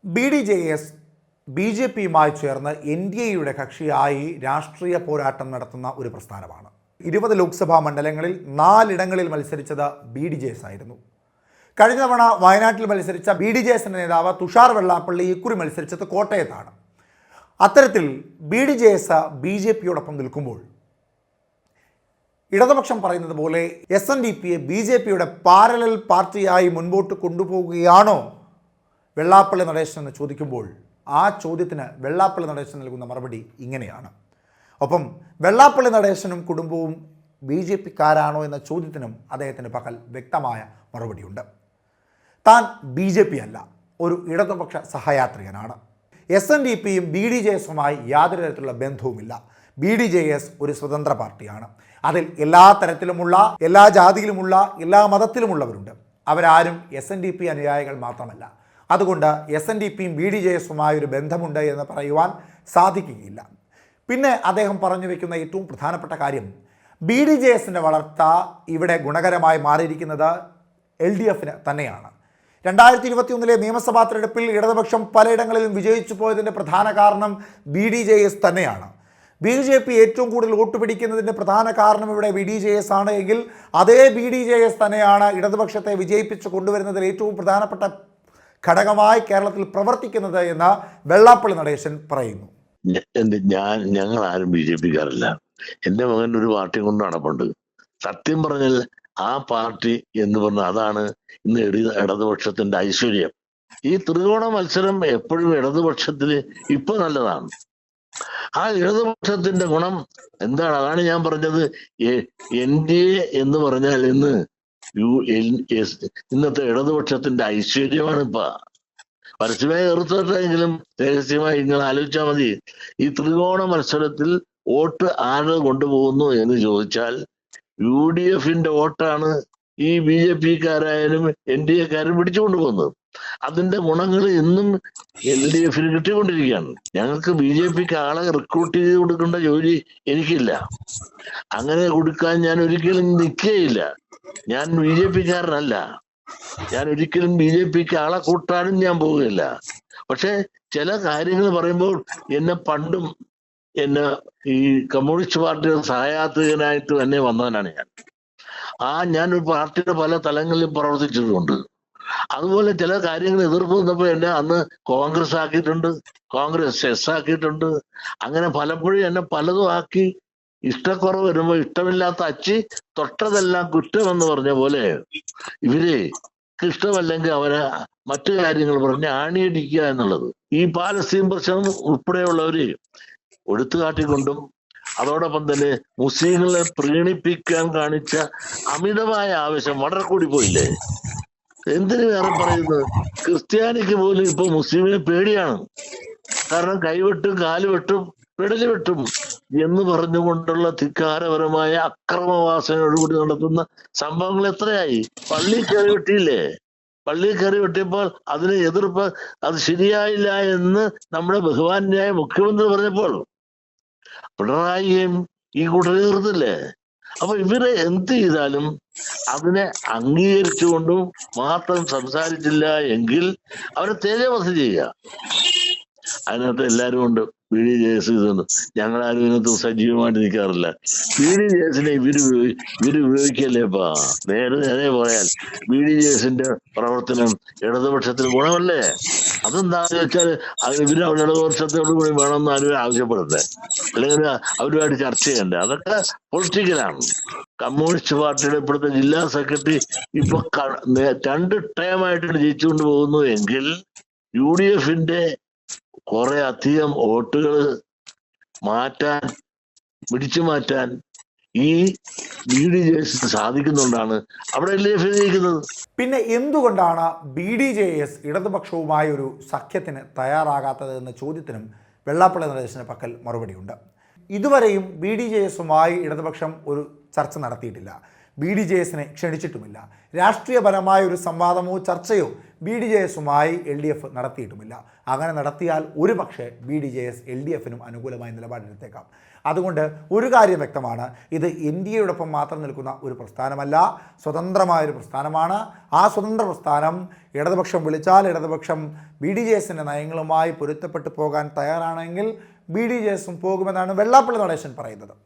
BDJS BJPയുമായി ചേർന്ന് NDAയുടെ കക്ഷിയായി രാഷ്ട്രീയ പോരാട്ടം നടത്തുന്ന ഒരു പ്രസ്ഥാനമാണ്. 20 ലോക്സഭാ മണ്ഡലങ്ങളിൽ 4 ഇടങ്ങളിൽ മത്സരിച്ചത് BDJS ആയിരുന്നു. കഴിഞ്ഞ തവണ വയനാട്ടിൽ മത്സരിച്ച BDJSന്റെ നേതാവ് തുഷാർ വെള്ളാപ്പള്ളി ഇക്കുറി മത്സരിച്ചത് കോട്ടയത്താണ്. അത്തരത്തിൽ BDJS BJPയോടൊപ്പം നിൽക്കുമ്പോൾ ഇടതുപക്ഷം പറയുന്നത് പോലെ SNDPയെ BJPയുടെ പാരലൽ പാർട്ടിയായി മുൻപോട്ട് കൊണ്ടുപോകുകയാണോ വെള്ളാപ്പള്ളി നടേശൻ എന്ന് ചോദിക്കുമ്പോൾ ആ ചോദ്യത്തിന് വെള്ളാപ്പള്ളി നടേശൻ നൽകുന്ന മറുപടി ഇങ്ങനെയാണ്. ഒപ്പം വെള്ളാപ്പള്ളി നടേശനും കുടുംബവും BJPക്കാരാണോ എന്ന ചോദ്യത്തിനും അദ്ദേഹത്തിന് പകൽ വ്യക്തമായ മറുപടിയുണ്ട്. താൻ BJP അല്ല, ഒരു ഇടതുപക്ഷ സഹയാത്രികനാണ്. SNDPയും BDJSുമായി യാതൊരു തരത്തിലുള്ള ബന്ധവുമില്ല. BDJS ഒരു സ്വതന്ത്ര പാർട്ടിയാണ്. അതിൽ എല്ലാ തരത്തിലുമുള്ള, എല്ലാ ജാതിയിലുമുള്ള, എല്ലാ മതത്തിലുമുള്ളവരുണ്ട്. അവരാരും SNDP അനുയായികൾ മാത്രമല്ല. അതുകൊണ്ട് SNDPയും BDJSുമായി ഒരു ബന്ധമുണ്ട് എന്ന് പറയുവാൻ സാധിക്കുകയില്ല. പിന്നെ അദ്ദേഹം പറഞ്ഞു വയ്ക്കുന്ന ഏറ്റവും പ്രധാനപ്പെട്ട കാര്യം BDJSന്റെ വളർച്ച ഇവിടെ ഗുണകരമായി മാറിയിരിക്കുന്നത് LDFന് തന്നെയാണ്. 2021 നിയമസഭാ തെരഞ്ഞെടുപ്പിൽ ഇടതുപക്ഷം പലയിടങ്ങളിലും വിജയിച്ചു പോയതിൻ്റെ പ്രധാന കാരണം BDJS തന്നെയാണ്. BJP ഏറ്റവും കൂടുതൽ വോട്ട് പിടിക്കുന്നതിൻ്റെ പ്രധാന കാരണം ഇവിടെ BDJS ആണ് എങ്കിൽ അതേ BDJS തന്നെയാണ് ഇടതുപക്ഷത്തെ വിജയിപ്പിച്ച് കൊണ്ടുവരുന്നതിൽ ഏറ്റവും പ്രധാനപ്പെട്ട ഘടകമായി കേരളത്തിൽ പ്രവർത്തിക്കുന്നത് എന്ന് വെള്ളാപ്പള്ളി നടേശൻ പറയുന്നു. ഞങ്ങൾ ആരും BJPക്കാരല്ല. എൻ്റെ മകൻ ഒരു പാർട്ടി കൊണ്ട് നടപ്പുണ്ട്. സത്യം പറഞ്ഞാൽ ആ പാർട്ടി എന്ന് പറഞ്ഞാൽ അതാണ് ഇന്ന് ഇടതുപക്ഷത്തിന്റെ ഐശ്വര്യം. ഈ ത്രികോണ മത്സരം എപ്പോഴും ഇടതുപക്ഷത്തിന് ഇപ്പൊ നല്ലതാണ്. ആ ഇടതുപക്ഷത്തിന്റെ ഗുണം എന്താണ്? അതാണ് ഞാൻ പറഞ്ഞത്. NDA എന്ന് പറഞ്ഞാൽ ഇന്നത്തെ ഇടതുപക്ഷത്തിന്റെ ഐശ്വര്യമാണ്. ഇപ്പൊ പരസ്യമായി എറുത്തെങ്കിലും രഹസ്യമായി നിങ്ങൾ ആലോചിച്ചാൽ മതി. ഈ ത്രികോണ മത്സരത്തിൽ വോട്ട് ആര് കൊണ്ടുപോകുന്നു എന്ന് ചോദിച്ചാൽ UDFന്റെ വോട്ടാണ് ഈ BJPക്കാരായാലും NDAക്കാരും പിടിച്ചുകൊണ്ടു പോകുന്നത്. അതിന്റെ ഗുണങ്ങൾ ഇന്നും LDFന് കിട്ടിക്കൊണ്ടിരിക്കുകയാണ്. ഞങ്ങൾക്ക് BJPക്ക് ആളെ റിക്രൂട്ട് ചെയ്ത് കൊടുക്കേണ്ട ജോലി എനിക്കില്ല. അങ്ങനെ കൊടുക്കാൻ ഞാൻ ഒരിക്കലും നിൽക്കുകയില്ല. ഞാൻ BJPക്കാരനല്ല. ഞാൻ ഒരിക്കലും BJPക്ക് ആളെ കൂട്ടാനും ഞാൻ പോവുകയില്ല. പക്ഷെ ചില കാര്യങ്ങൾ പറയുമ്പോൾ പണ്ടും ഈ കമ്മ്യൂണിസ്റ്റ് പാർട്ടിയുടെ സഹയാത്രികനായിട്ട് തന്നെ വന്നവനാണ് ഞാൻ. ഞാനൊരു പാർട്ടിയുടെ പല തലങ്ങളിലും പ്രവർത്തിച്ചിട്ടുണ്ട്. അതുപോലെ ചില കാര്യങ്ങൾ എതിർപ്പ് വന്നപ്പോൾ അന്ന് കോൺഗ്രസ് ആക്കിയിട്ടുണ്ട്, കോൺഗ്രസ് എസ് ആക്കിയിട്ടുണ്ട്. അങ്ങനെ പലപ്പോഴും പലതും ആക്കി ഇഷ്ടക്കുറവ് വരുമ്പോ ഇഷ്ടമില്ലാത്ത അച്ചി തൊട്ടതെല്ലാം കുറ്റമെന്ന് പറഞ്ഞ പോലെ ഇഷ്ടമല്ലെങ്കിൽ അവരെ മറ്റു കാര്യങ്ങൾ പറഞ്ഞ് ആണിയടിക്കുക എന്നുള്ളത് ഈ പാലസ്തീൻ പ്രശ്നം ഉൾപ്പെടെയുള്ളവര് എടുത്തുകാട്ടിക്കൊണ്ടും അതോടൊപ്പം തന്നെ മുസ്ലിങ്ങളെ പ്രീണിപ്പിക്കാൻ കാണിച്ച അമിതമായ ആവേശം വളരെ കൂടി പോയില്ലേ? എന്തിനു വേറെ പറയുന്നത്? ക്രിസ്ത്യാനിക്ക് പോലും ഇപ്പൊ മുസ്ലിമിനെ പേടിയാണ്. കാരണം കൈവെട്ടും കാലുവെട്ടും പെടല് വെട്ടും എന്ന് പറഞ്ഞുകൊണ്ടുള്ള ധിക്കാരപരമായ അക്രമവാസനയോടുകൂടി നടത്തുന്ന സംഭവങ്ങൾ എത്രയായി? പള്ളി കയറി വെട്ടിയില്ലേ? പള്ളി കയറി വെട്ടിയപ്പോൾ അതിനെ എതിർപ്പ് അത് ശരിയായില്ല എന്ന് നമ്മുടെ ബഹുമാന്യായ മുഖ്യമന്ത്രി പറഞ്ഞപ്പോൾ പിണറായിയും ഈ കൂട്ടരെ എതിർത്തില്ലേ? അപ്പൊ ഇവരെ എന്ത് ചെയ്താലും അതിനെ അംഗീകരിച്ചുകൊണ്ടും മാത്രം സംസാരിച്ചില്ല എങ്കിൽ അവരെ തേജവധം ചെയ്യുക. അതിനകത്ത് എല്ലാവരും ഉണ്ട്. BDJS ഇതൊന്നും ഞങ്ങളാരും ഇതിനകത്ത് സജീവമായിട്ട് നിൽക്കാറില്ല. BDJSനെ ഇവര് ഉപയോഗിക്കല്ലേപ്പാ. നേരെ പറയാൻ BDJSന്റെ പ്രവർത്തനം ഇടതുപക്ഷത്തിന് ഗുണമല്ലേ? അതെന്താണെന്ന് വെച്ചാൽ ഇവര് ഇടതുപക്ഷത്തോടു കൂടി വേണമെന്ന് ആരും ആവശ്യപ്പെടുന്നത്, അല്ലെങ്കിൽ അവരുമായിട്ട് ചർച്ച ചെയ്യണ്ടേ? അതൊക്കെ പൊളിറ്റിക്കലാണ്. കമ്മ്യൂണിസ്റ്റ് പാർട്ടിയുടെ ഇപ്പോഴത്തെ ജില്ലാ സെക്രട്ടറി ഇപ്പൊ 2 ടേമായിട്ട് ജയിച്ചുകൊണ്ട് പോകുന്നു എങ്കിൽ UDFന്റെ കുറെ അധികം വോട്ടുകൾ പിടിച്ചു മാറ്റാൻ ഈ BDJS സാധിക്കുന്നുണ്ടാണ് അവിടെ LDF ജയിക്കുന്നത്. പിന്നെ എന്തുകൊണ്ടാണ് BDJS ഇടതുപക്ഷവുമായി ഒരു സഖ്യത്തിന് തയ്യാറാകാത്തത് എന്ന ചോദ്യത്തിനും വെള്ളാപ്പള്ളി നടേശന് പക്കൽ മറുപടിയുണ്ട്. ഇതുവരെയും BDJSുമായി ഇടതുപക്ഷം ഒരു ചർച്ച നടത്തിയിട്ടില്ല. BDJSനെ ക്ഷണിച്ചിട്ടുമില്ല. രാഷ്ട്രീയപരമായ ഒരു സംവാദമോ ചർച്ചയോ BDJS-ഉമായി LDF നടത്തിയിട്ടുമില്ല. അങ്ങനെ നടത്തിയാൽ ഒരു പക്ഷേ BDJS LDF-നും അനുകൂലമായ നിലപാടെടുത്തേക്കാം. അതുകൊണ്ട് ഒരു കാര്യം വ്യക്തമാണ്, ഇത് NDAയോടൊപ്പം മാത്രം നിൽക്കുന്ന ഒരു പ്രസ്ഥാനമല്ല, സ്വതന്ത്രമായൊരു പ്രസ്ഥാനമാണ്. ആ സ്വതന്ത്ര പ്രസ്ഥാനം ഇടതുപക്ഷം വിളിച്ചാൽ ഇടതുപക്ഷം BDJS-ൻ്റെ നയങ്ങളുമായി പൊരുത്തപ്പെട്ടു പോകാൻ തയ്യാറാണെങ്കിൽ BDJS-ഉം പോകുമെന്നാണ് വെള്ളാപ്പള്ളി നടേശൻ പറയുന്നത്.